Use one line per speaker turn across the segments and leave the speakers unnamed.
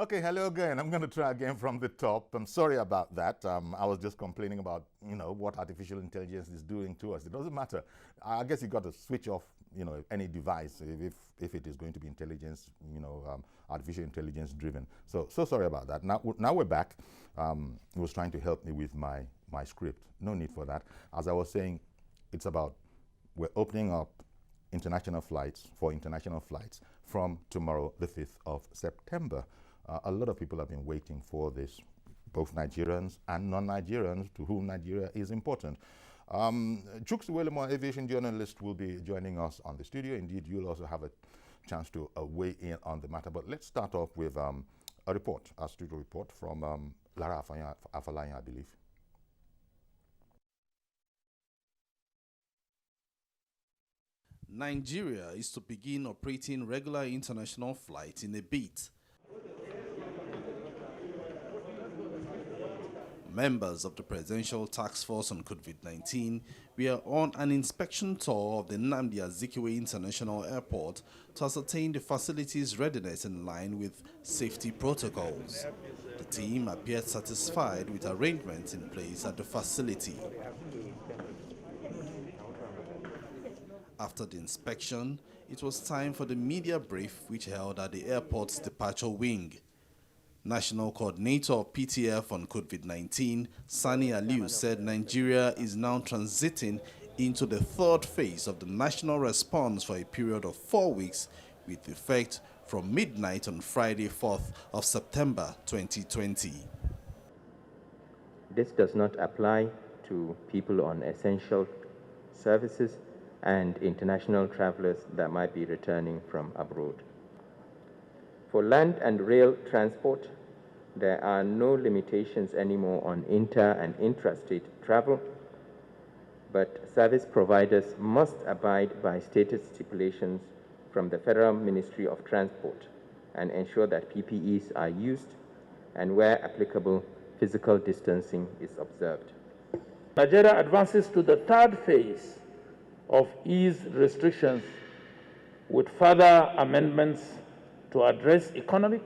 Okay, hello again. I'm going to try again from the top. I'm sorry about that. I was just complaining about, what artificial intelligence is doing to us. It doesn't matter. I guess you got to switch off, any device if it is going to be intelligence, artificial intelligence driven. So sorry about that. Now we're back. He was trying to help me with my script. No need for that. As I was saying, it's about we're opening up international flights from tomorrow, the 5th of September. A lot of people have been waiting for this, both Nigerians and non-Nigerians, to whom Nigeria is important. Chuks Welemo, aviation journalist, will be joining us on the studio. Indeed, you'll also have a chance to weigh in on the matter. But let's start off with a studio report from Lara Afalayan, I believe.
Nigeria is to begin operating regular international flights in a bit. Members of the Presidential Task Force on COVID-19 were on an inspection tour of the Nnamdi Azikiwe International Airport to ascertain the facility's readiness in line with safety protocols. The team appeared satisfied with arrangements in place at the facility. After the inspection, it was time for the media brief which held at the airport's departure wing. National Coordinator of PTF on COVID-19, Sani Aliu, said Nigeria is now transiting into the third phase of the national response for a period of 4 weeks with effect from midnight on Friday, 4th of September 2020.
This does not apply to people on essential services and international travelers that might be returning from abroad. For land and rail transport, there are no limitations anymore on inter- and intrastate travel, but service providers must abide by stated stipulations from the Federal Ministry of Transport and ensure that PPEs are used and, where applicable, physical distancing is observed.
Nigeria advances to the third phase of ease restrictions with further amendments to address economic,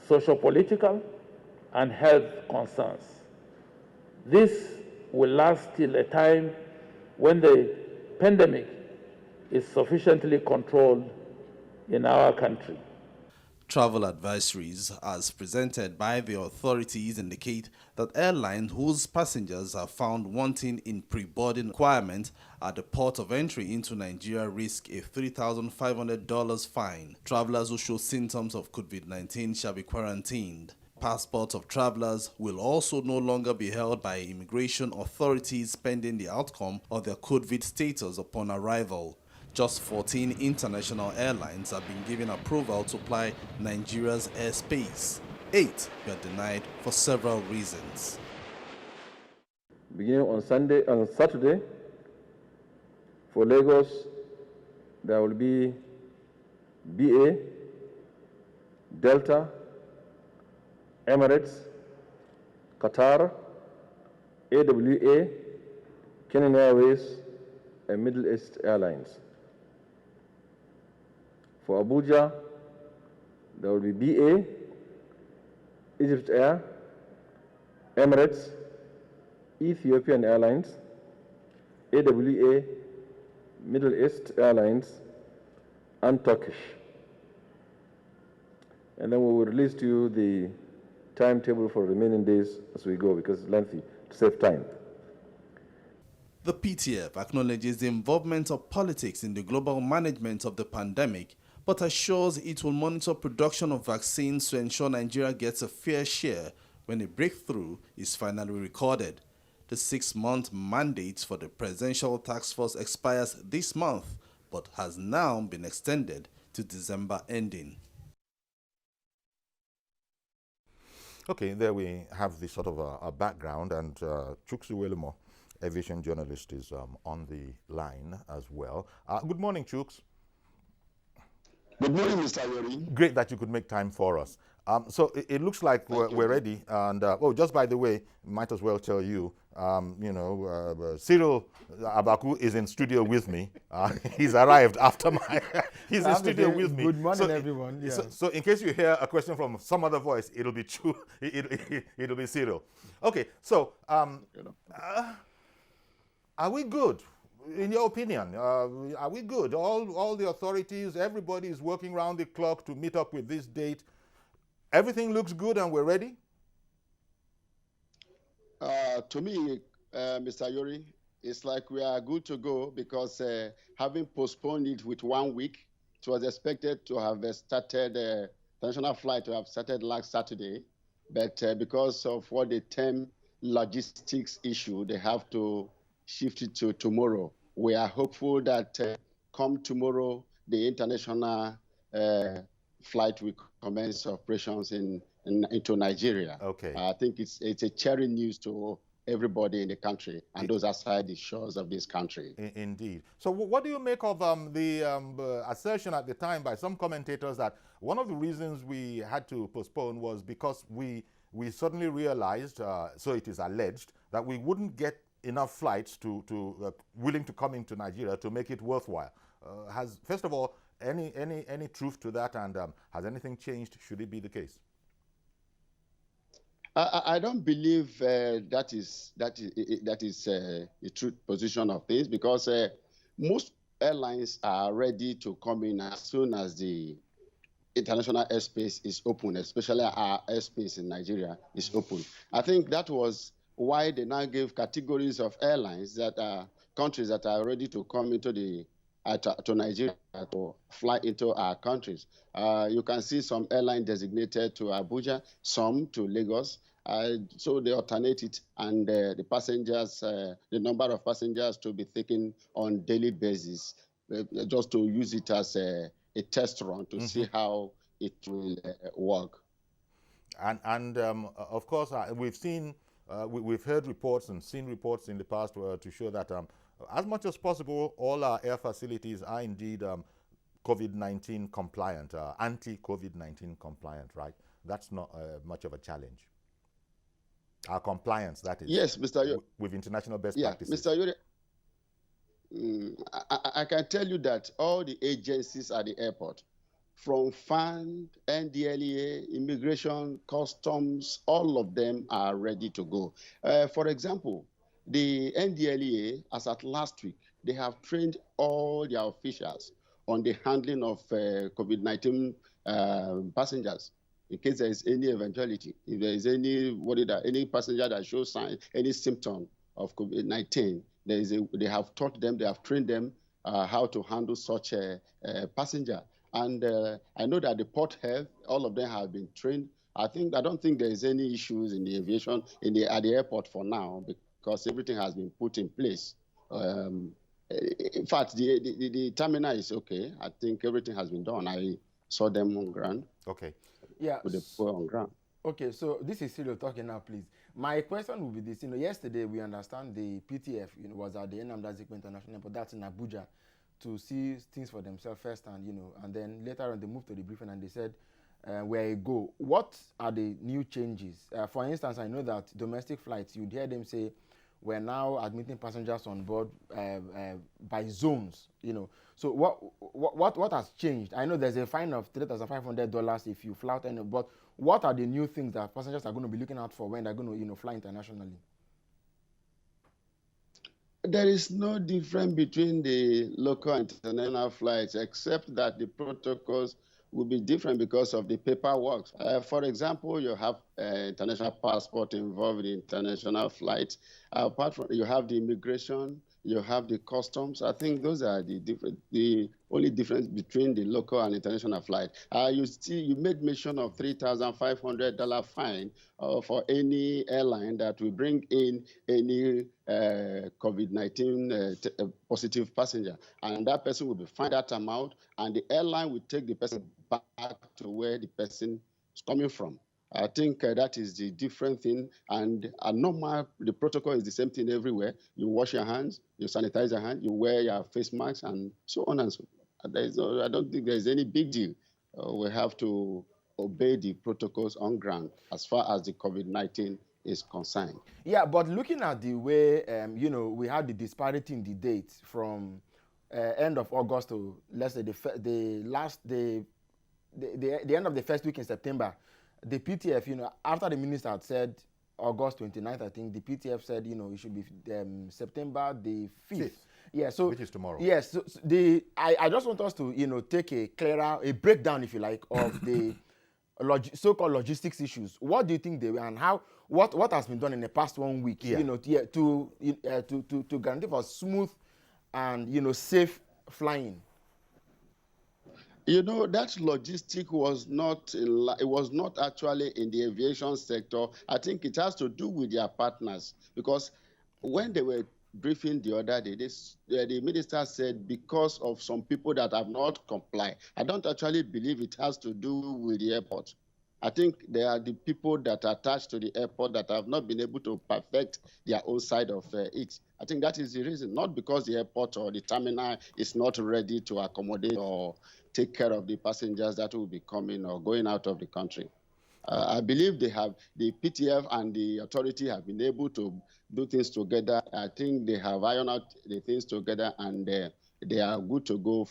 socio-political, and health concerns. This will last till a time when the pandemic is sufficiently controlled in our country.
Travel advisories, as presented by the authorities, indicate that airlines whose passengers are found wanting in pre-boarding requirement at the port of entry into Nigeria risk a $3,500 fine. Travelers who show symptoms of COVID-19 shall be quarantined. Passports of travelers will also no longer be held by immigration authorities pending the outcome of their COVID status upon arrival. Just 14 international airlines have been given approval to fly Nigeria's airspace. 8 were denied for several reasons.
Beginning on Saturday, for Lagos, there will be BA, Delta, Emirates, Qatar, AWA, Kenyan Airways, and Middle East Airlines. For Abuja, there will be BA, Egypt Air, Emirates, Ethiopian Airlines, AWA, Middle East Airlines, and Turkish. And then we will release to you the timetable for remaining days as we go, because it's lengthy, to save time.
The PTF acknowledges the involvement of politics in the global management of the pandemic, but assures it will monitor production of vaccines to ensure Nigeria gets a fair share when a breakthrough is finally recorded. The 6-month mandate for the Presidential Task Force expires this month, but has now been extended to December ending.
Okay, there we have this sort of a background, and Chuks Welemo, aviation journalist, is on the line as well. Good morning, Chuks.
Good morning, Mr. Yori.
Great that you could make time for us. So it looks like we're ready. And just by the way, might as well tell you, Cyril Abaku is in studio with me. He's arrived after my. He's in studio with me.
Good morning, everyone. Yeah.
So in case you hear a question from some other voice, it'll be true. It'll be Cyril. Okay. So are we good? In your opinion, are we good? All the authorities, everybody is working round the clock to meet up with this date. Everything looks good and we're ready?
To me, Mr. Yori, it's like we are good to go because having postponed it with 1 week, it was expected to have started, the international flight to have started last Saturday, but because of what they term logistics issue, they have to shift it to tomorrow. We are hopeful that come tomorrow, the international flight will commence operations into Nigeria.
Okay.
I think it's a cheering news to everybody in the country and those outside the shores of this country.
Indeed. So what do you make of the assertion at the time by some commentators that one of the reasons we had to postpone was because we suddenly realized, so it is alleged, that we wouldn't get enough flights willing to come into Nigeria to make it worthwhile. First of all, any truth to that, and has anything changed? Should it be the case?
I don't believe that is a true position of things, because most airlines are ready to come in as soon as the international airspace is open, especially our airspace in Nigeria is open. I think that was why they now gave categories of airlines that are countries that are ready to come into to Nigeria to fly into our countries. You can see some airline designated to Abuja, some to Lagos. So they alternate it, and the passengers, the number of passengers to be taken on daily basis, just to use it as a test run to see how it will work.
And of course, we've heard reports and seen reports in the past to show that as much as possible, all our air facilities are indeed COVID-19 compliant, anti-COVID-19 compliant, right? That's not much of a challenge. Our compliance, that is.
Yes, Mr. Yori.
With international best
Yeah,
practices.
Mr. Yori, I can tell you that all the agencies at the airport, from FAN, NDLEA, Immigration, Customs, all of them are ready to go. For example, the NDLEA, as at last week, they have trained all their officials on the handling of COVID-19 passengers. In case there is any eventuality, if there is any passenger that shows sign, any symptom of COVID-19, they have taught them, they have trained them how to handle such a passenger. And I know that the port health, all of them have been trained. I don't think there is any issues in the aviation at the airport for now, because everything has been put in place. In fact, the terminal is okay. I think everything has been done. I saw them on ground.
Okay.
Yeah.
With the poor on ground.
Okay, so this is Cyril talking now, please. My question will be this. Yesterday we understand the PTF was at the Addendum International Airport, that's in Abuja, to see things for themselves first, and then later on they moved to the briefing and they said, where I go. What are the new changes? For instance, I know that domestic flights, you'd hear them say, we're now admitting passengers on board by zones, So what has changed? I know there's a fine of $3,500 if you flout any, but what are the new things that passengers are going to be looking out for when they're going to fly internationally?
There is no difference between the local and international flights, except that the protocols will be different because of the paperwork. For example, you have international passport involved in international flights. Apart from, you have the immigration, you have the customs. I think those are the only difference between the local and international flight. You made mention of $3,500 fine for any airline that will bring in any COVID-19 positive passenger, and that person will be fined that amount, and the airline will take the person back to where the person is coming from. I think that is the different thing, and the protocol is the same thing everywhere. You wash your hands, you sanitize your hands, you wear your face masks, and so on and so on. I don't think there's any big deal. We have to obey the protocols on ground as far as the COVID-19 is concerned.
Yeah, but looking at the way, we had the disparity in the dates from end of August to, let's say, the end of the first week in September, the PTF, after the minister had said August 29th, I think, the PTF said, it should be September the 5th. Yeah, so
which is tomorrow.
Yes, I just want us to, take a breakdown, if you like, of the so-called logistics issues. What do you think they were, and what has been done in the past 1 week, to guarantee for smooth and safe flying?
That logistic was not actually in the aviation sector. I think it has to do with their partners, because when they were briefing the other day, the minister said because of some people that have not complied. I don't actually believe it has to do with the airport. I think they are the people that are attached to the airport that have not been able to perfect their own side of it. I think that is the reason, not because the airport or the terminal is not ready to accommodate or take care of the passengers that will be coming or going out of the country. I believe the PTF and the authority have been able to do things together. I think they have ironed out the things together, and they are good to go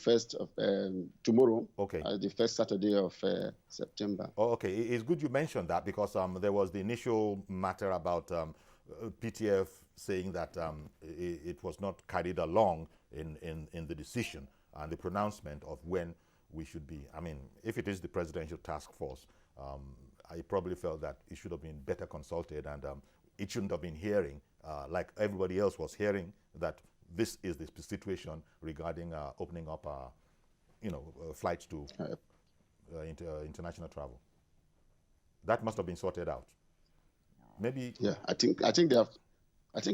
tomorrow, the first Saturday of September.
Oh, okay. It's good you mentioned that, because there was the initial matter about PTF saying that it was not carried along in the decision and the pronouncement of when we should be. I mean, if it is the presidential task force, I probably felt that it should have been better consulted, and it shouldn't have been hearing, like everybody else was hearing, that this is the situation regarding opening up, flights to international travel. That must have been sorted out. Maybe.
Yeah, I think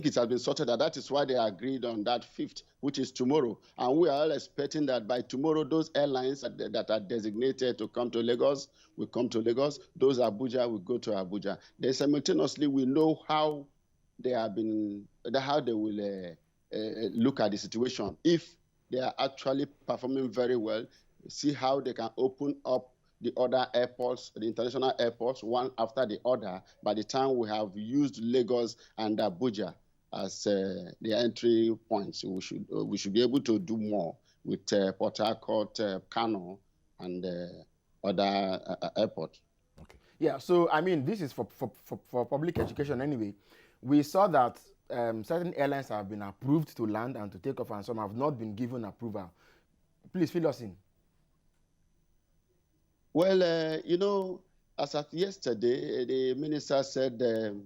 it has been sorted out. That is why they agreed on that 5th, which is tomorrow. And we are all expecting that by tomorrow, those airlines that are designated to come to Lagos will come to Lagos. Those Abuja will go to Abuja. Then simultaneously, we know how they will look at the situation. If they are actually performing very well, see how they can open up the other airports, the international airports, one after the other. By the time we have used Lagos and Abuja as the entry points, we should be able to do more with Port Harcourt, Kano, and other airports.
Okay. Yeah. So I mean, this is for public education anyway. We saw that certain airlines have been approved to land and to take off, and some have not been given approval. Please fill us in.
Well, as of yesterday, the minister said the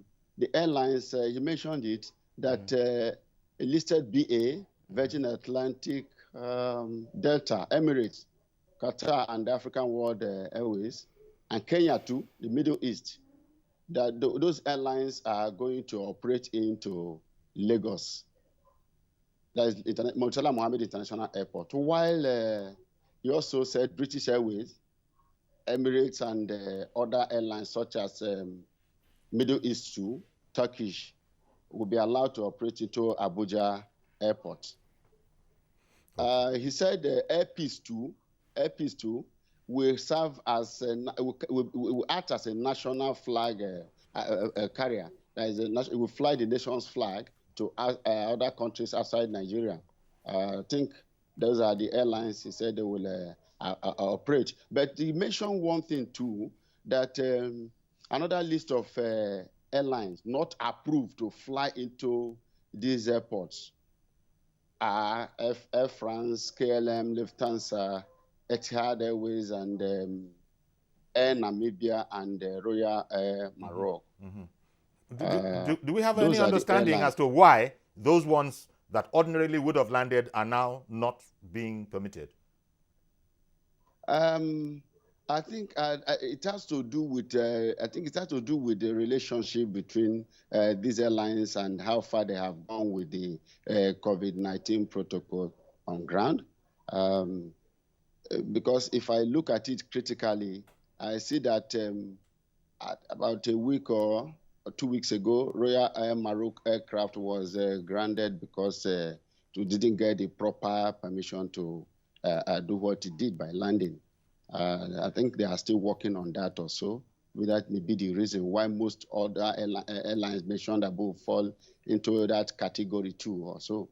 airlines, you mentioned it, that listed BA, Virgin Atlantic, Delta, Emirates, Qatar, and African World Airways, and Kenya too, the Middle East, that those airlines are going to operate into Lagos. That is Murtala Mohammed International Airport. While he also said British Airways, Emirates, and other airlines such as Middle East too, Turkish, will be allowed to operate into Abuja Airport. He said Air Peace too will serve as will act as a national flag carrier. That is, it will fly the nation's flag to other countries outside Nigeria. I think those are the airlines he said they will operate. But he mentioned one thing too, that another list of airlines not approved to fly into these airports are Air France, KLM, Lufthansa, Etihad Airways, and Air Namibia, and Royal Air Maroc.
Do we have any understanding as to why those ones that ordinarily would have landed are now not being permitted?
I think it has to do with the relationship between these airlines and how far they have gone with the COVID-19 protocol on ground. Because if I look at it critically, I see that about a week or 2 weeks ago, Royal Air Maroc aircraft was grounded because it didn't get the proper permission to do what it did by landing. I think they are still working on that also. That may be the reason why most other airlines mentioned above fall into that category too, or so.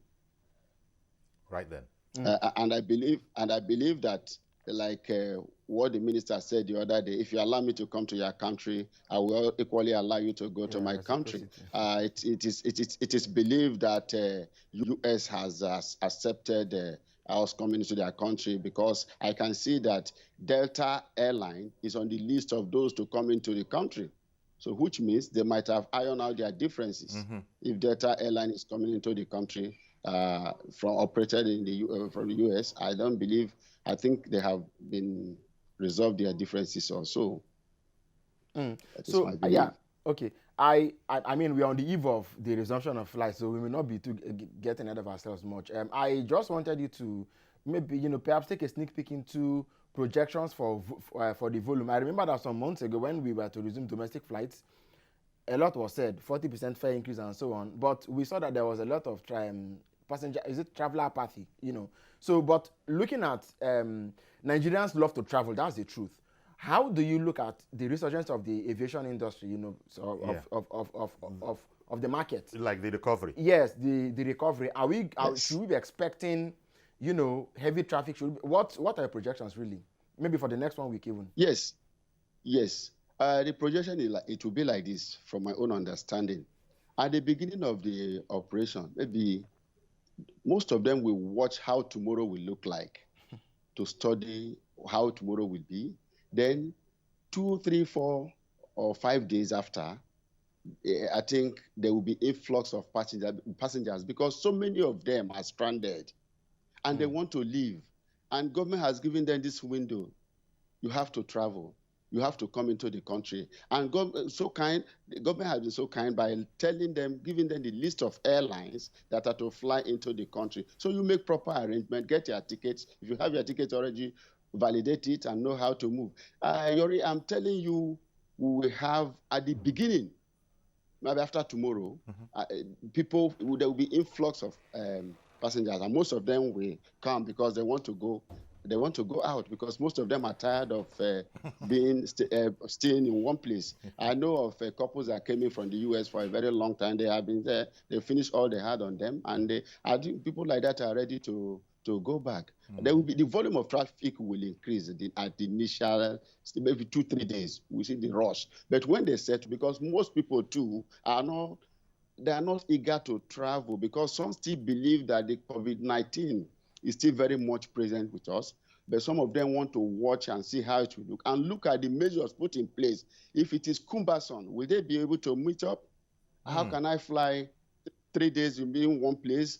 Right then.
And I believe that, like what the minister said the other day, if you allow me to come to your country, I will equally allow you to go to my country. It is believed that U.S. has accepted us coming into their country, because I can see that Delta Airline is on the list of those to come into the country. So, which means they might have ironed out their differences. If Delta Airline is coming into the country from operated in the from the US, I think they have been resolved their differences also. That is my belief.
Yeah, okay. I mean, we're on the eve of the resumption of flights, so we may not be getting ahead of ourselves much. I just wanted you to maybe, perhaps take a sneak peek into projections for the volume. I remember that some months ago when we were to resume domestic flights, a lot was said, 40% fare increase and so on. But we saw that there was a lot of traveler apathy, So, but looking at Nigerians love to travel, that's the truth. How do you look at the resurgence of the aviation industry, of the market?
Like the recovery.
Yes, the recovery. Should we be expecting, heavy traffic? What are your projections really? Maybe for the next 1 week even.
Yes. The projection it will be like this, from my own understanding. At the beginning of the operation, maybe most of them will watch how tomorrow will look like, to study how tomorrow will be. Then 2, 3, 4, or 5 days after, I think there will be influx of passengers, because so many of them are stranded and they want to leave. And government has given them this window. You have to travel. You have to come into the country. And the government has been so kind by giving them the list of airlines that are to fly into the country. So you make proper arrangement, get your tickets. If you have your tickets already, validate it and know how to move. Yori, I'm telling you, we will have at the beginning, maybe after tomorrow, there will be influx of passengers, and most of them will come because they want to go out, because most of them are tired of staying in one place. I know of couples that came in from the US for a very long time. They have been there. They finished all they had on them, and I think people like that are ready to go back. There will be, the volume of traffic will increase at the initial, maybe 2-3 days. We see the rush, but when they set, because most people too are not eager to travel, because some still believe that the COVID-19 is still very much present with us. But some of them want to watch and see how it will look, and look at the measures put in place. If it is cumbersome, will they be able to meet up? How can I fly 3 days in one place?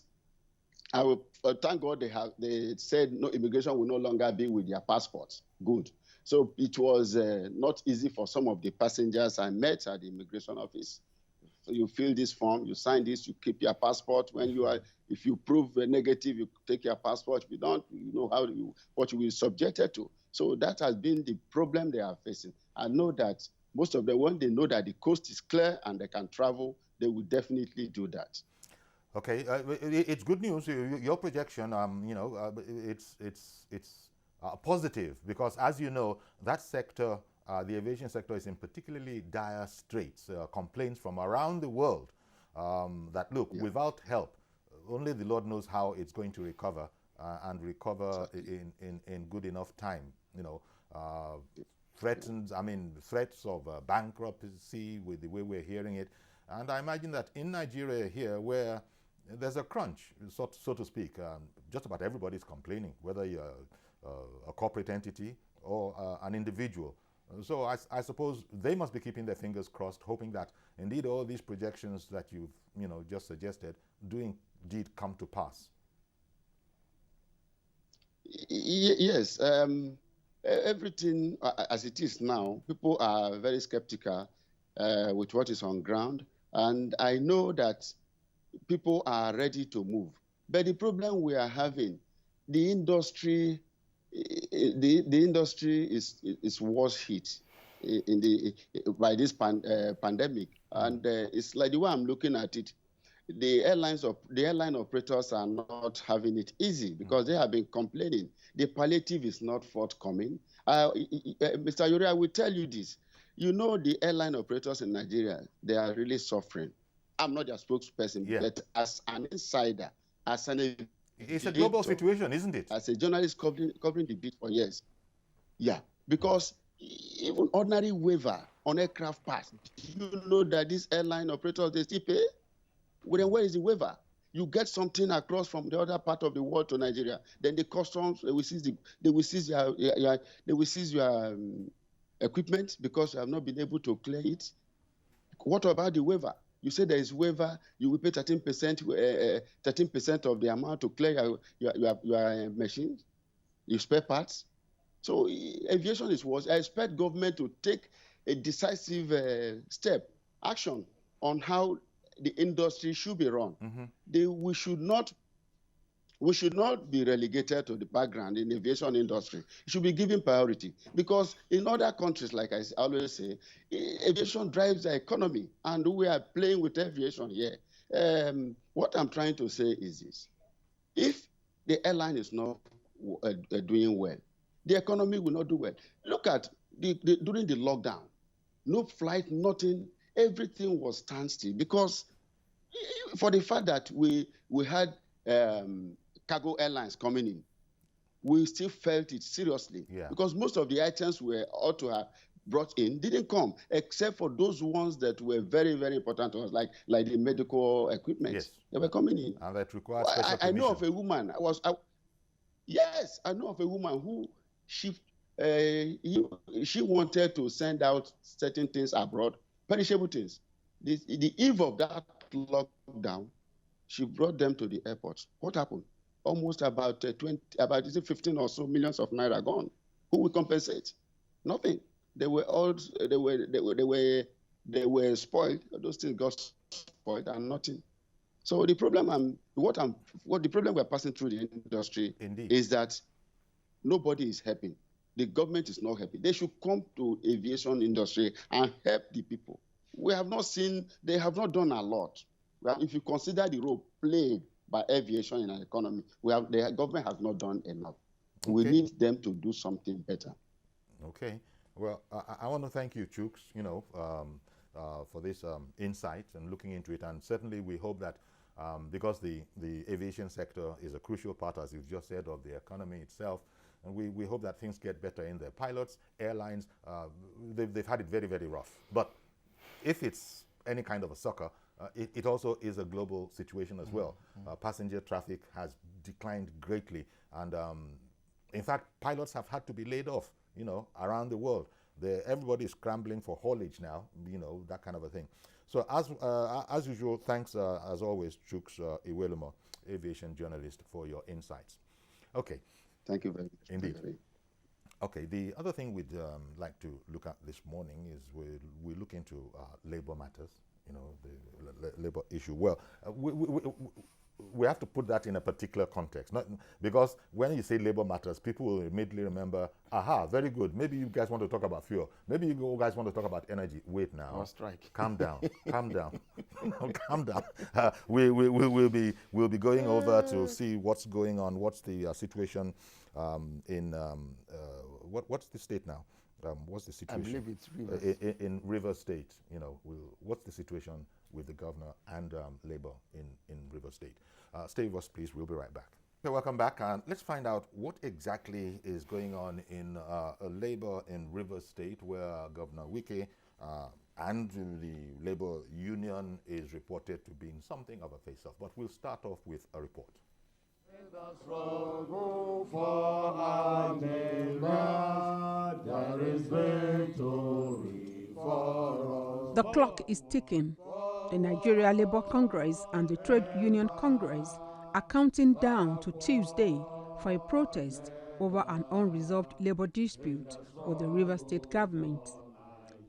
I will thank God they said no, immigration will no longer be with their passports. Good. So it was not easy for some of the passengers I met at the immigration office. So you fill this form, you sign this, you keep your passport. If you prove negative, you take your passport. If you don't, you know what you will be subjected to. So that has been the problem they are facing. I know that most of them, when they know that the coast is clear and they can travel, they will definitely do that.
Okay, it's good news. Your projection, it's positive, because, as you know, that sector, the aviation sector, is in particularly dire straits. Complaints from around the world that, look, without help, only the Lord knows how it's going to recover, and recover in good enough time. Threats of bankruptcy, with the way we're hearing it. And I imagine that in Nigeria here, where there's a crunch, so to speak, just about everybody's complaining, whether you're a corporate entity or an individual. So I suppose they must be keeping their fingers crossed, hoping that indeed all these projections that you've just suggested do indeed come to pass.
Yes. Everything as it is now, people are very skeptical with what is on ground, and I know that people are ready to move. But the problem we are having, the industry is worse hit by this pandemic, and it's like the way I'm looking at it. The airline operators are not having it easy, because they have been complaining. The palliative is not forthcoming. Mr. Yuri, I will tell you this. You know, the airline operators in Nigeria, they are really suffering. I'm not their spokesperson, but as an insider, as an
it's a global situation, isn't it?
As a journalist covering the bit for years. Yeah, because even ordinary waiver on aircraft parts, do you know that these airline operators, they still pay? Well, then where is the waiver? You get something across from the other part of the world to Nigeria, then the customs, they will seize your equipment because you have not been able to clear it. What about the waiver? You say there is waiver, you will pay 13% of the amount to clear your machines, your spare parts. So aviation is worse. I expect government to take a decisive action on how the industry should be run. We should not be relegated to the background in the aviation industry. It should be given priority, because in other countries, like I always say, aviation drives the economy, and we are playing with aviation here. What I'm trying to say is this: if the airline is not doing well, the economy will not do well. Look at during the lockdown, no flight, nothing, everything was standstill, because for the fact that we had cargo airlines coming in, we still felt it seriously, because most of the items we ought to have brought in didn't come, except for those ones that were very, very important to us, like the medical equipment. They were coming in.
And that requires special permission.
I know of a woman. I know of a woman who she wanted to send out certain things abroad, perishable things. The eve of that lockdown, she brought them to the airport. What happened? Almost about 15 or so millions of naira gone. Who will compensate? Nothing. They were spoiled. Those things got spoiled and nothing. So the problem the problem we're passing through the industry is that nobody is helping. The government is not helping. They should come to aviation industry and help the people. They have not done a lot. Well, if you consider the role played by aviation in our economy, the government has not done enough. Okay. We need them to do something better.
Okay. Well, I want to thank you, Chooks, for this insight and looking into it. And certainly we hope that because the aviation sector is a crucial part, as you've just said, of the economy itself, and we hope that things get better in there. Pilots, airlines, they've had it very, very rough. But if it's any kind of a sucker, it also is a global situation as well. Passenger traffic has declined greatly, and in fact, pilots have had to be laid off, around the world. Everybody is scrambling for haulage now, that kind of a thing. So as usual, thanks as always, Chooks Iwelumo, aviation journalist, for your insights. Okay.
Thank you very much.
Indeed. Okay, the other thing we'd like to look at this morning is we look into labor matters, the labor issue. Well, we have to put that in a particular context, because when you say labor matters, people will immediately remember, aha, very good, maybe you guys want to talk about fuel, maybe you guys want to talk about energy. Wait now.
Or strike.
Calm down, calm down, calm down. We'll be going over to see what's going on, what's the situation in what's the state now? What's the situation?
I believe it's Rivers.
In River State, what's the situation with the governor and labor in River State? Stay with us, please. We'll be right back. Okay, welcome back. Let's find out what exactly is going on in labor in River State, where Governor Wike and the labor union is reported to be in something of a face-off. But we'll start off with a report.
The struggle for Nigeria, there is victory for us.
The clock is ticking. The Nigeria Labour Congress and the Trade Union Congress are counting down to Tuesday for a protest over an unresolved labor dispute with the Rivers State government.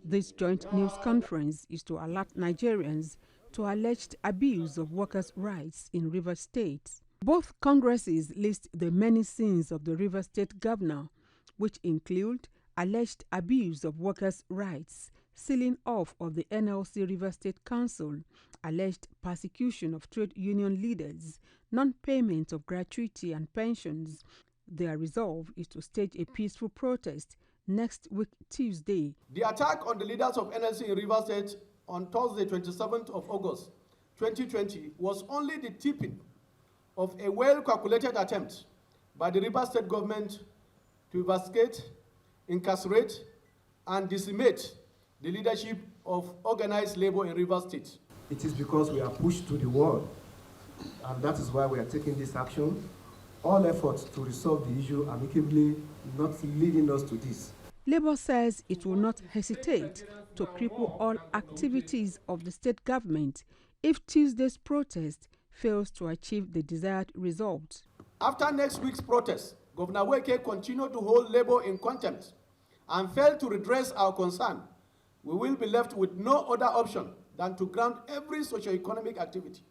This joint news conference is to alert Nigerians to alleged abuse of workers' rights in Rivers State. Both congresses list the many sins of the Rivers State governor, which include alleged abuse of workers' rights, sealing off of the NLC Rivers State Council, alleged persecution of trade union leaders, non-payment of gratuity and pensions. Their resolve is to stage a peaceful protest next week, Tuesday.
The attack on the leaders of NLC in Rivers State on Thursday, 27th of August 2020 was only the tipping of a well-calculated attempt by the Rivers State government to investigate, incarcerate, and decimate the leadership of organized labor in Rivers State.
It is because we are pushed to the wall, and that is why we are taking this action. All efforts to resolve the issue amicably not leading us to this.
Labour says it will not hesitate to cripple all activities of the state government if Tuesday's protest fails to achieve the desired result.
After next week's protest, Governor Weke continued to hold Labour in contempt and failed to redress our concern. We will be left with no other option than to ground every socio-economic activity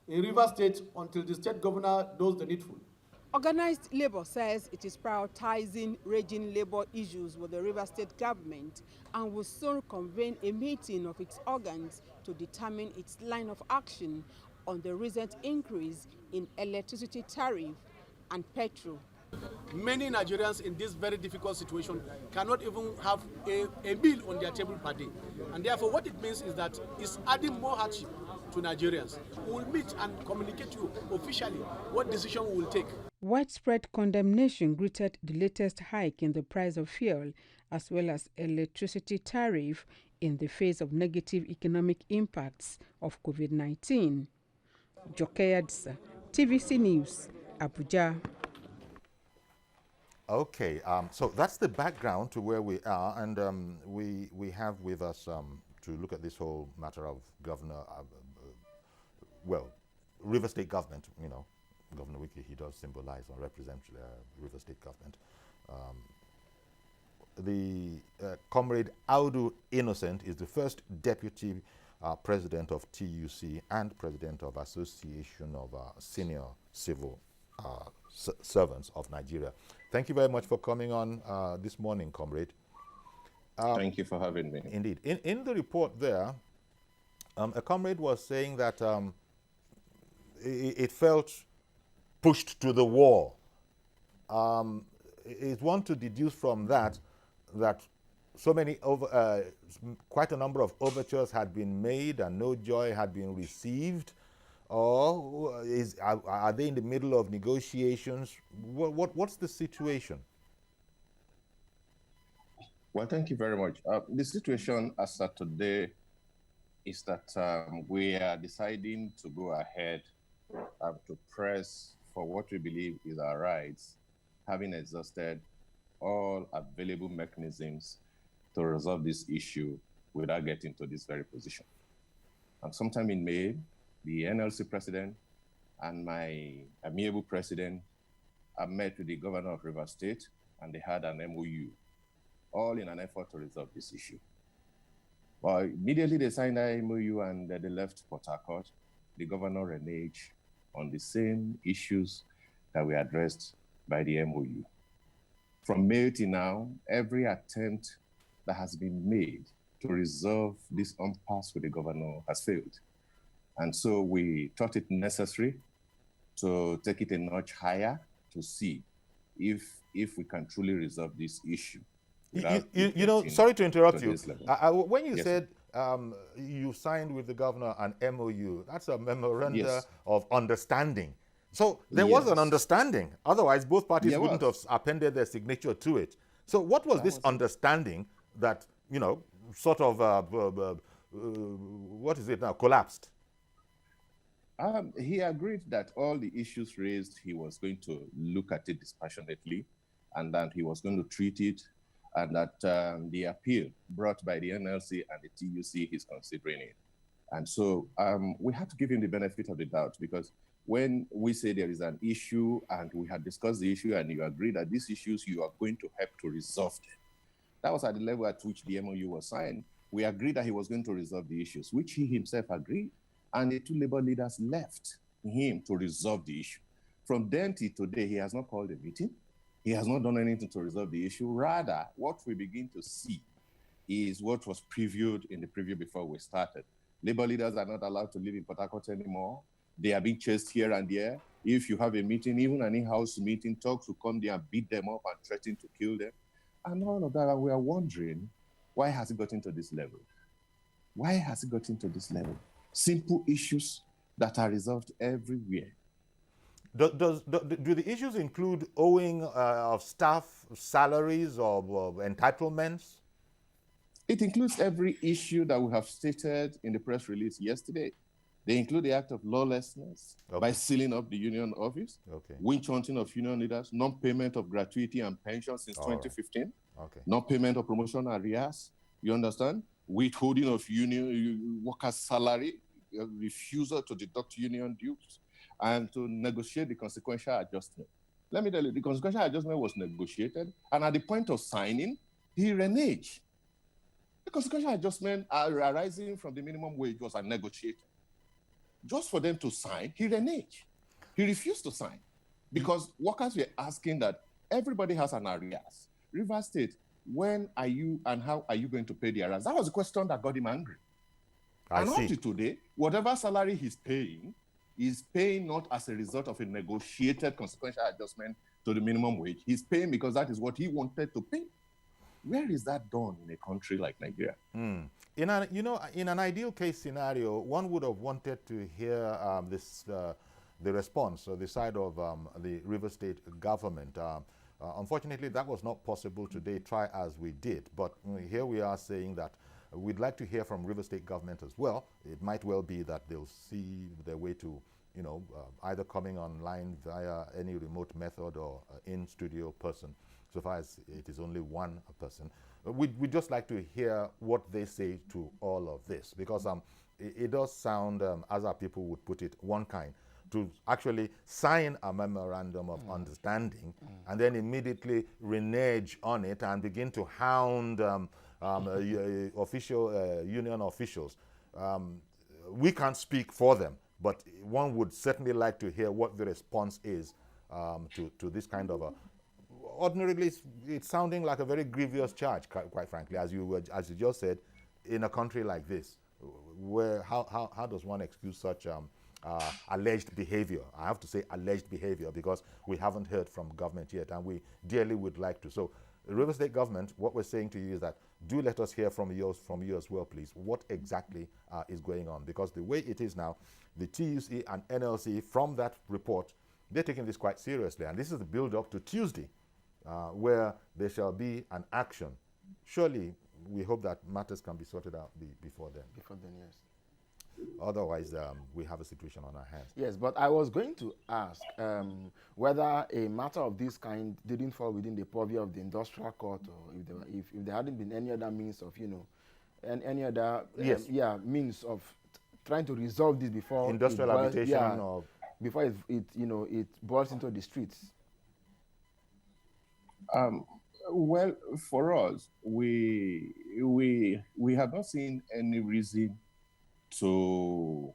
in Rivers State until the state governor does the needful.
Organized Labour says it is prioritizing raging labour issues with the Rivers State government and will soon convene a meeting of its organs to determine its line of action on the recent increase in electricity tariff and petrol.
Many Nigerians in this very difficult situation cannot even have a meal on their table per day. And therefore what it means is that it's adding more hardship to Nigerians. We will meet and communicate to you officially what decision we will take.
Widespread condemnation greeted the latest hike in the price of fuel as well as electricity tariff in the face of negative economic impacts of COVID-19. Jokeya Disa, TVC News, Abuja.
Okay, so that's the background to where we are, and we have with us to look at this whole matter of Governor, River State government, you know. Governor Wike, he does symbolize or represent River State government. Comrade Audu Innocent is the first deputy president of TUC and president of Association of Senior Civil Servants of Nigeria. Thank you very much for coming on this morning, comrade.
Thank you for having me.
Indeed. In the report there, a comrade was saying that it felt pushed to the wall. Is one to deduce from that so many quite a number of overtures had been made and no joy had been received, or are they in the middle of negotiations? What's the situation?
Well, thank you very much. The situation as of today is that we are deciding to go ahead to press for what we believe is our rights, having exhausted all available mechanisms to resolve this issue without getting to this very position. And sometime in May, the NLC president and my amiable president met with the governor of Rivers State, and they had an MOU, all in an effort to resolve this issue. Well, immediately they signed that MOU and they left Port Harcourt. The governor reneged on the same issues that were addressed by the MOU. From May till now, every attempt that has been made to resolve this impasse with the governor has failed. And so we thought it necessary to take it a notch higher to see if we can truly resolve this issue.
You know, sorry to interrupt you. When you
Yes,
said you signed with the governor an MOU, that's a memorandum
Yes.
of understanding. So there was an
Yes.
understanding. Otherwise, both parties
There
wouldn't
was.
have appended their signature to it. So what was this understanding that, you know, sort of, what is it now, collapsed?
He agreed that all the issues raised, he was going to look at it dispassionately, and that he was going to treat it, and that the appeal brought by the NLC and the TUC, he's considering it. And so we have to give him the benefit of the doubt, because when we say there is an issue and we had discussed the issue and you agree that these issues you are going to help to resolve them. That was at the level at which the MOU was signed. We agreed that he was going to resolve the issues, which he himself agreed. And the two labor leaders left him to resolve the issue. From then till today, he has not called a meeting. He has not done anything to resolve the issue. Rather, what we begin to see is what was previewed in the preview before we started. Labor leaders are not allowed to live in Port Harcourt anymore. They are being chased here and there. If you have a meeting, even an in-house meeting, talks will come there and beat them up and threaten to kill them. and all of that. And we are wondering, why has it gotten to this level? Why has it gotten to this level? Simple issues that are resolved everywhere.
Do the issues include owing of staff salaries or entitlements?
It includes every issue that we have stated in the press release yesterday. They include the act of lawlessness by sealing up the union office, witch hunting of union leaders, non-payment of gratuity and pension since 2015, non-payment of promotion arrears, you understand? Withholding of union workers' salary, refusal to deduct union dues, and to negotiate the consequential adjustment. Let me tell you, the consequential adjustment was negotiated, and at the point of signing, he reneged. The consequential adjustment arising from the minimum wage was negotiated. Just for them to sign, he reneged. He refused to sign because workers were asking that everybody has an arrears. Rivers State, when are you and how are you going to pay the arrears? That was the question that got him angry. Up to today, whatever salary he's paying not as a result of a negotiated consequential adjustment to the minimum wage. He's paying because that is what he wanted to pay. Where is that done in a country like Nigeria?
In an ideal case scenario, one would have wanted to hear the response or the side of the River State government. Unfortunately, that was not possible today, try as we did. But here we are saying that we'd like to hear from River State government as well. It might well be that they'll see their way to, either coming online via any remote method or in-studio person, so far as it is only one person. We'd just like to hear what they say to all of this, because it does sound, as our people would put it, one kind, to actually sign a memorandum of understanding and then immediately renege on it and begin to hound union officials. We can't speak for them, but one would certainly like to hear what the response is to this kind of a. Ordinarily, it's sounding like a very grievous charge, quite frankly, as you just said, in a country like this, where how does one excuse such alleged behavior? I have to say alleged behavior because we haven't heard from government yet, and we dearly would like to. So, River State government, what we're saying to you is that do let us hear from you as well, please. What exactly is going on? Because the way it is now, the TUC and NLC, from that report, they're taking this quite seriously, and this is the build-up to Tuesday, where there shall be an action. Surely, we hope that matters can be sorted out before then.
Before then, yes.
Otherwise, we have a situation on our hands.
Yes, but I was going to ask whether a matter of this kind didn't fall within the purview of the industrial court, or if there hadn't been any other means of, any other means of trying to resolve this before
industrial arbitration, or
before it boils into the streets.
Well, for us, we have not seen any reason to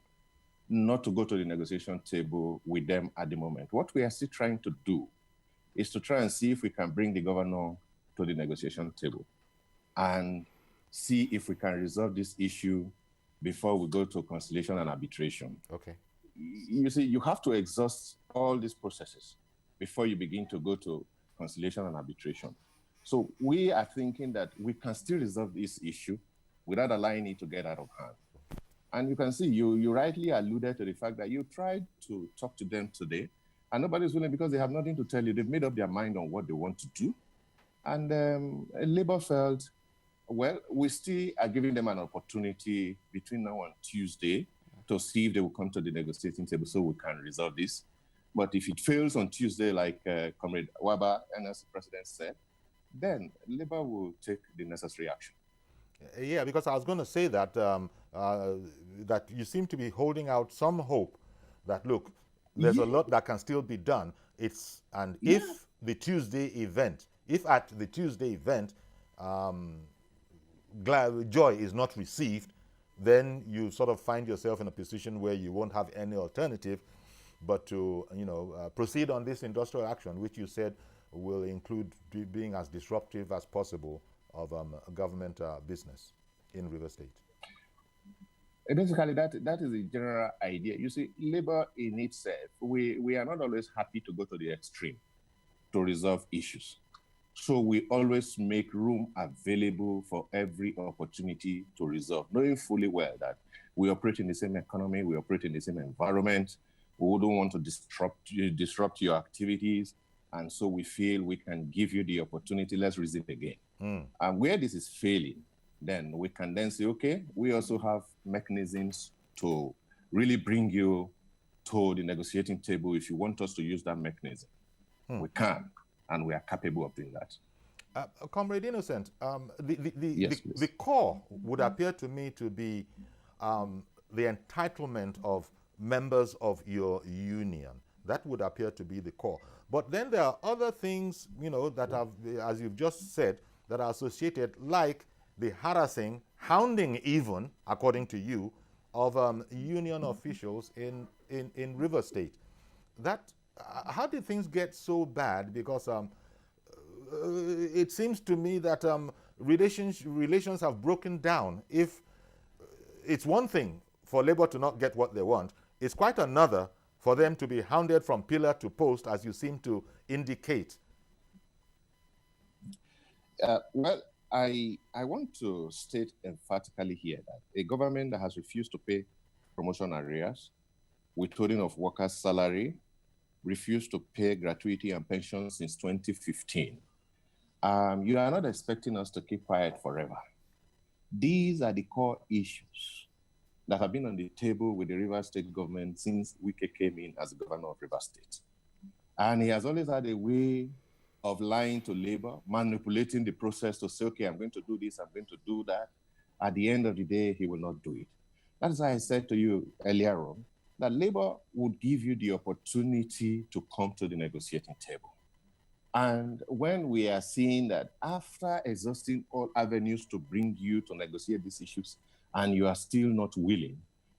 not to go to the negotiation table with them at the moment. What we are still trying to do is to try and see if we can bring the governor to the negotiation table and see if we can resolve this issue before we go to conciliation and arbitration.
Okay.
You see, you have to exhaust all these processes before you begin to go to conciliation and arbitration. So we are thinking that we can still resolve this issue without allowing it to get out of hand. And you can see, you rightly alluded to the fact that you tried to talk to them today, and nobody's willing because they have nothing to tell you. They've made up their mind on what they want to do. And Labour felt, well, we still are giving them an opportunity between now and Tuesday to see if they will come to the negotiating table so we can resolve this. But if it fails on Tuesday, like Comrade Waba, NLC president, said, then Labour will take the necessary action.
Yeah, because I was going to say that that you seem to be holding out some hope that, look, there's a lot that can still be done. If at the Tuesday event, joy is not received, then you sort of find yourself in a position where you won't have any alternative but to proceed on this industrial action, which you said will include being as disruptive as possible of government business in River State.
Basically, that is the general idea. You see, Labour in itself, we are not always happy to go to the extreme to resolve issues. So we always make room available for every opportunity to resolve, knowing fully well that we operate in the same economy, we operate in the same environment. We wouldn't want to disrupt your activities. And so we feel we can give you the opportunity. Let's reason again. And where this is failing, then we can then say, okay, we also have mechanisms to really bring you to the negotiating table. If you want us to use that mechanism, we can, and we are capable of doing that.
Comrade Innocent,
Yes,
the core would appear to me to be the entitlement of members of your union. That would appear to be the core. But then there are other things, you know, that have, as you've just said, that are associated, like the harassing, hounding even, according to you, of union officials in River State. That, how did things get so bad? Because it seems to me that relations have broken down. If it's one thing for labor to not get what they want, it's quite another for them to be hounded from pillar to post, as you seem to indicate.
Well, I want to state emphatically here that a government that has refused to pay promotion arrears, withholding of workers' salary, refused to pay gratuity and pension since 2015. You are not expecting us to keep quiet forever. These are the core issues that have been on the table with the Rivers State government since Wike came in as governor of Rivers State. And he has always had a way of lying to labor, manipulating the process to say, okay, I'm going to do this, I'm going to do that. At the end of the day, he will not do it. That is why I said to you earlier on that labor would give you the opportunity to come to the negotiating table. And when we are seeing that after exhausting all avenues to bring you to negotiate these issues, and you are still not willing,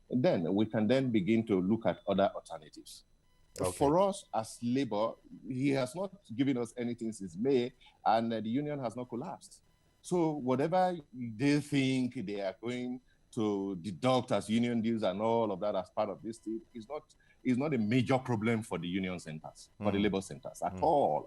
then we can then begin to look at other alternatives. Okay. For us as labor, he has not given us anything since May, and the union has not collapsed. So whatever they think they are going to deduct as union dues and all of that as part of this thing is not a major problem for the union centers, for the labor centers at all.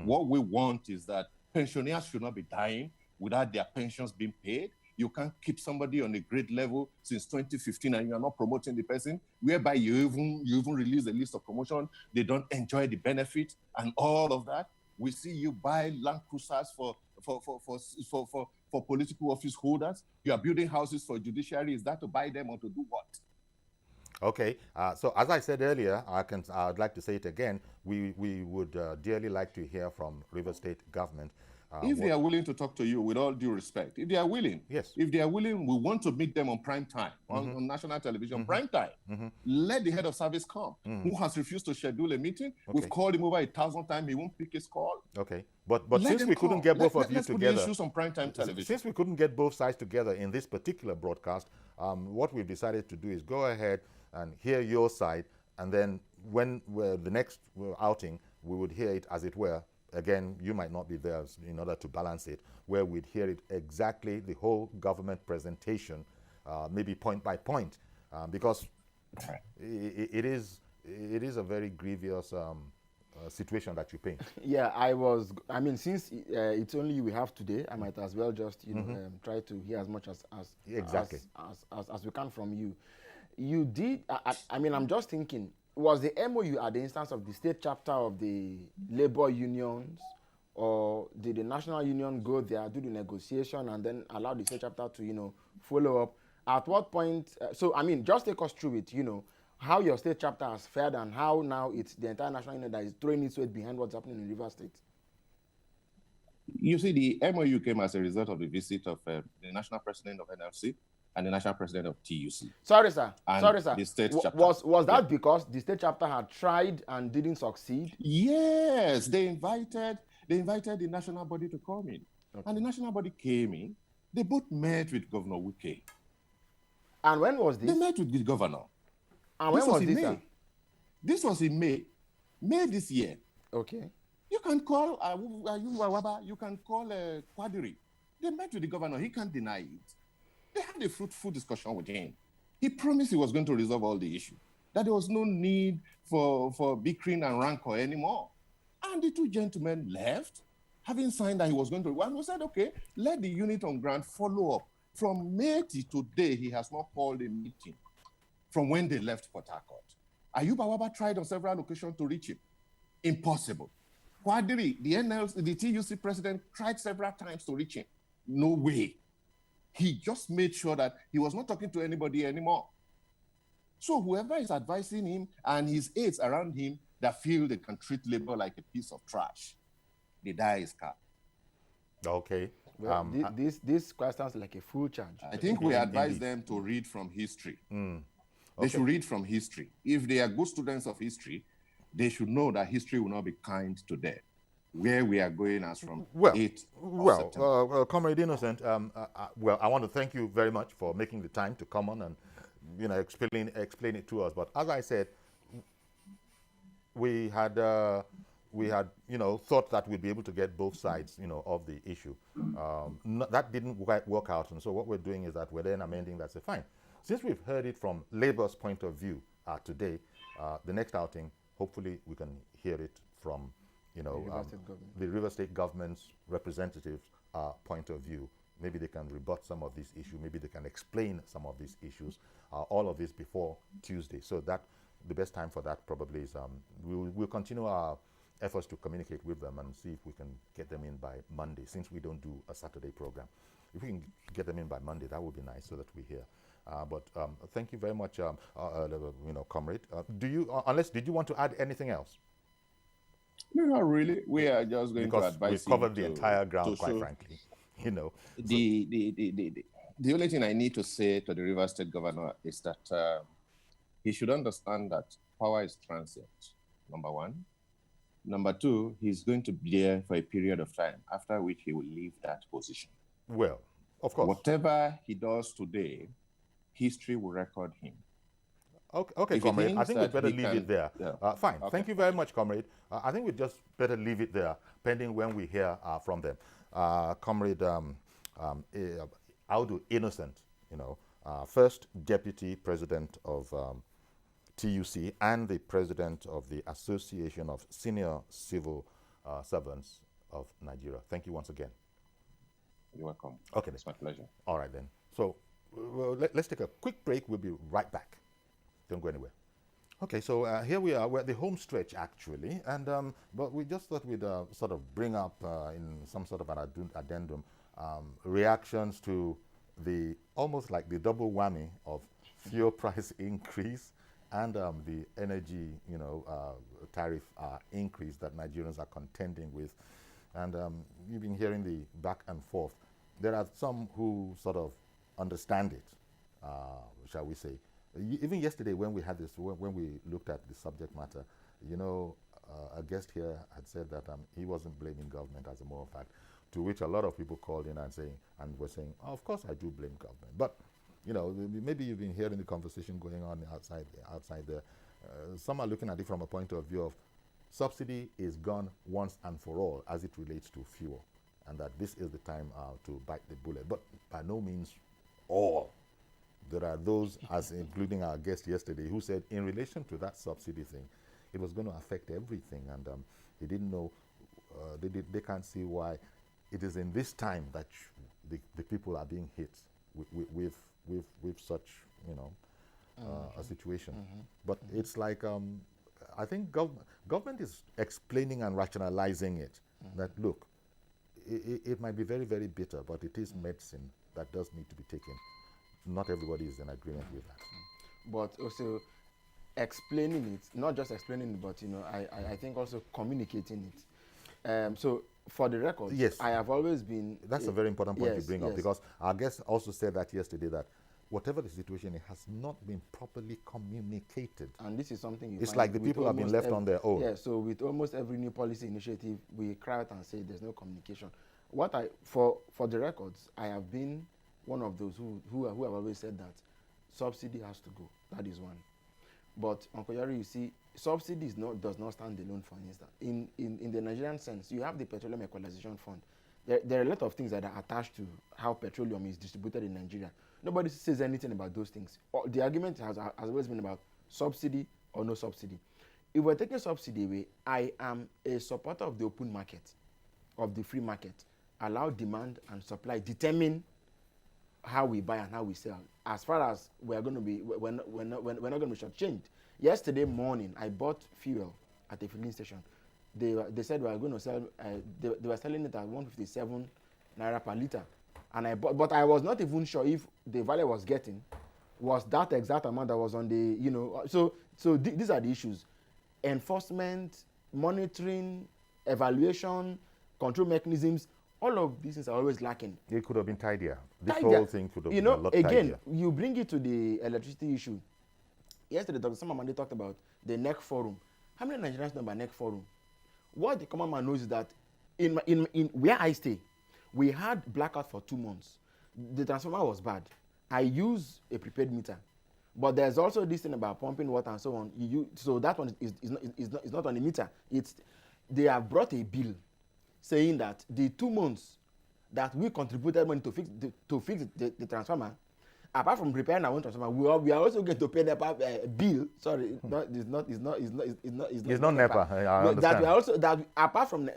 What we want is that pensioners should not be dying without their pensions being paid. You can't keep somebody on a grade level since 2015 and you are not promoting the person, whereby you even release a list of promotion, they don't enjoy the benefit and all of that. We see you buy Land Cruisers for political office holders. You are building houses for judiciary. Is that to buy them or to do what?
Okay, so as I said earlier, I'd like to say it again, we would dearly like to hear from River State government.
If they are willing to talk to you, with all due respect, if they are willing,
yes.
If they are willing, we want to meet them on prime time, on national television, prime time. Let the head of service come, who has refused to schedule a meeting. Okay. We've called him over 1,000 times. He won't pick his call.
Okay, but since we couldn't get both of you together,
put the issues on prime time television.
Since we couldn't get both sides together in this particular broadcast, what we've decided to do is go ahead and hear your side, and then when the next outing, we would hear it as it were. Again, you might not be there in order to balance it, where we'd hear it exactly, the whole government presentation, maybe point by point, because it is a very grievous situation that you paint.
Yeah, I mean, since it's only you we have today, I might as well just, try to hear as much as
exactly
as we can from you. You did, I mean, I'm just thinking, was the MOU at the instance of the state chapter of the labor unions, or did the national union go there, do the negotiation, and then allow the state chapter to, follow up? At what point, so I mean, just take us through it, how your state chapter has fared and how now it's the entire national union that is throwing its weight behind what's happening in Rivers State.
You see, the MOU came as a result of the visit of the national president of NLC and the national president of TUC.
Sorry, sir.
The state chapter.
Was that because the state chapter had tried and didn't succeed?
Yes, they invited the national body to come in. Okay. And the national body came in. They both met with Governor Wike.
And when was this?
They met with the governor.
And when was this? May.
This was in May. May this year.
Okay.
You can call you can call Quadri. They met with the governor. He can't deny it. They had a fruitful discussion with him. He promised he was going to resolve all the issue, that there was no need for bickering and rancor anymore. And the two gentlemen left, having signed that he was going to, and we said, okay, let the unit on ground follow up. From May to today, he has not called a meeting from when they left Port Harcourt. Ayub Awaba tried on several occasions to reach him. Impossible. Quadri, the TUC president, tried several times to reach him. No way. He just made sure that he was not talking to anybody anymore. So whoever is advising him and his aides around him that feel they can treat labor like a piece of trash, the die is cut.
Okay.
Well, this quite sounds like a full charge.
I think we advise them to read from history. They should read from history. If they are good students of history, they should know that history will not be kind to them. Where we are going as from 8th of September.
Comrade Innocent, well, I want to thank you very much for making the time to come on and, you know, explain it to us. But as I said, we had you know, thought that we'd be able to get both sides, you know, of the issue. That didn't quite work out, and so what we're doing is that we're then amending that. Say, fine, since we've heard it from Labour's point of view today, the next outing, hopefully we can hear it from, you know, the River State government's representatives' point of view. Maybe they can rebut some of these issues. Maybe they can explain some of these issues. All of this before Tuesday. So that the best time for that probably is we'll continue our efforts to communicate with them and see if we can get them in by Monday, since we don't do a Saturday program. If we can get them in by Monday, that would be nice, so that we hear. But thank you very much, you know, comrade. Did you want to add anything else?
No, not really. We are just going to advise.
We covered the entire ground, quite frankly. You know,
the only thing I need to say to the River State governor is that he should understand that power is transient. Number one. Number two, he's going to be there for a period of time, after which he will leave that position.
Well, of course.
Whatever he does today, history will record him.
Okay, comrade, I think we better leave it there. Yeah. Fine. Okay. Thank you very much, comrade. I think we just better leave it there, pending when we hear from them. Comrade Audu Innocent, you know, first deputy president of TUC and the president of the Association of Senior Civil Servants of Nigeria. Thank you once again.
You're welcome.
Okay.
It's my pleasure.
All right, then. So let's take a quick break. We'll be right back. Don't go anywhere. Okay, so here we are. We're at the home stretch, actually. And but we just thought we'd sort of bring up in some sort of an addendum reactions to the almost like the double whammy of fuel price increase and the energy, you know, tariff increase that Nigerians are contending with. And you've been hearing the back and forth. There are some who sort of understand it, shall we say. Even yesterday when we had this, when we looked at the subject matter, you know, a guest here had said that he wasn't blaming government as a matter of fact, to which a lot of people called in and were saying, oh, of course I do blame government. But you know, maybe you've been hearing the conversation going on outside there. Some are looking at it from a point of view of subsidy is gone once and for all as it relates to fuel, and that this is the time to bite the bullet. But by no means all. There are those, as including our guest yesterday, who said in relation to that subsidy thing, it was going to affect everything, and he didn't know, they can't see why it is in this time that the people are being hit with such, you know, a situation. But it's like, I think government is explaining and rationalizing it, that look, it might be very, very bitter, but it is medicine that does need to be taken. Not everybody is in agreement with that.
But also explaining it, not just explaining it, but, you know, I think also communicating it. So for the record,
yes,
I have always been...
That's a very important point to bring up, because our guest also said that yesterday, that whatever the situation, it has not been properly communicated.
And this is something
it's like the people have been left on their own.
Yeah, so with almost every new policy initiative, we cry out and say there's no communication. For the records, I have been one of those who have always said that subsidy has to go. That is one. But Uncle Yari, you see, subsidy does not stand alone, for instance. In the Nigerian sense, you have the Petroleum Equalization Fund. There are a lot of things that are attached to how petroleum is distributed in Nigeria. Nobody says anything about those things. The argument has always been about subsidy or no subsidy. If we're taking subsidy away, I am a supporter of the open market. of the free market. Allow demand and supply determine how we buy and how we sell. As far as we're not going to be shortchanged. Yesterday morning, I bought fuel at a filling station. They said we were going to sell. They were selling it at 157 naira per liter, and I bought. But I was not even sure if the value I was getting was that exact amount that was on the, So these are the issues: enforcement, monitoring, evaluation, control mechanisms. All of these things are always lacking.
It could have been tidier. This whole thing could have been a lot tidier.
Again, you bring it to the electricity issue. Yesterday, Dr. Samamande talked about the NEC forum. How many Nigerians know about NEC forum? What the common man knows is that in where I stay, we had blackout for 2 months. The transformer was bad. I use a prepaid meter, but there's also this thing about pumping water and so on. So that one is not on the meter. They have brought a bill saying that the 2 months that we contributed money to fix the transformer, apart from repairing our own transformer, we are also going to pay the bill. Sorry, it's not
NEPA. I understand.
That we are also, that apart from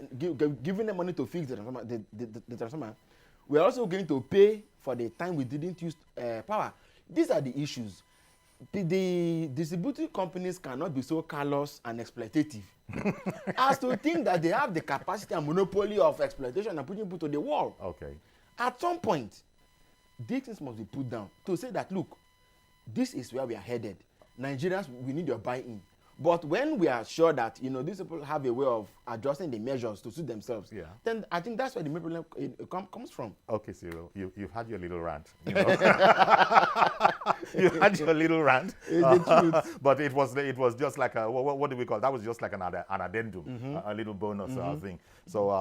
giving them money to fix the transformer, we are also going to pay for the time we didn't use power. These are the issues. The distributing companies cannot be so callous and exploitative as to think that they have the capacity and monopoly of exploitation and putting people to the wall.
Okay.
At some point, these things must be put down to say that, look, this is where we are headed. Nigerians, we need your buy-in. But when we are sure that, these people have a way of adjusting the measures to suit themselves, then I think that's where the main problem comes from.
Okay, Cyril, you've had your little rant. You had your little rant. But it was just like what do we call it? That was just like an addendum, a little bonus thing. So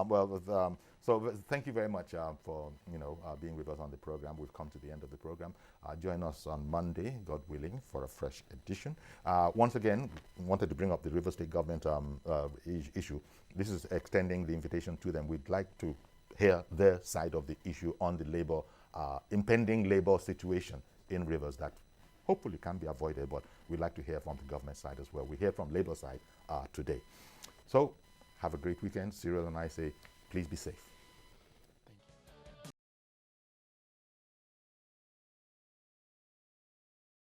so thank you very much for being with us on the program. We've come to the end of the program. Join us on Monday, God willing, for a fresh edition. Once again, wanted to bring up the River State government issue. This is extending the invitation to them. We'd like to hear their side of the issue on the impending labor situation in Rivers that hopefully can be avoided, but we'd like to hear from the government side as well. We hear from labor side today. So have a great weekend. Cyril and I say, please be safe.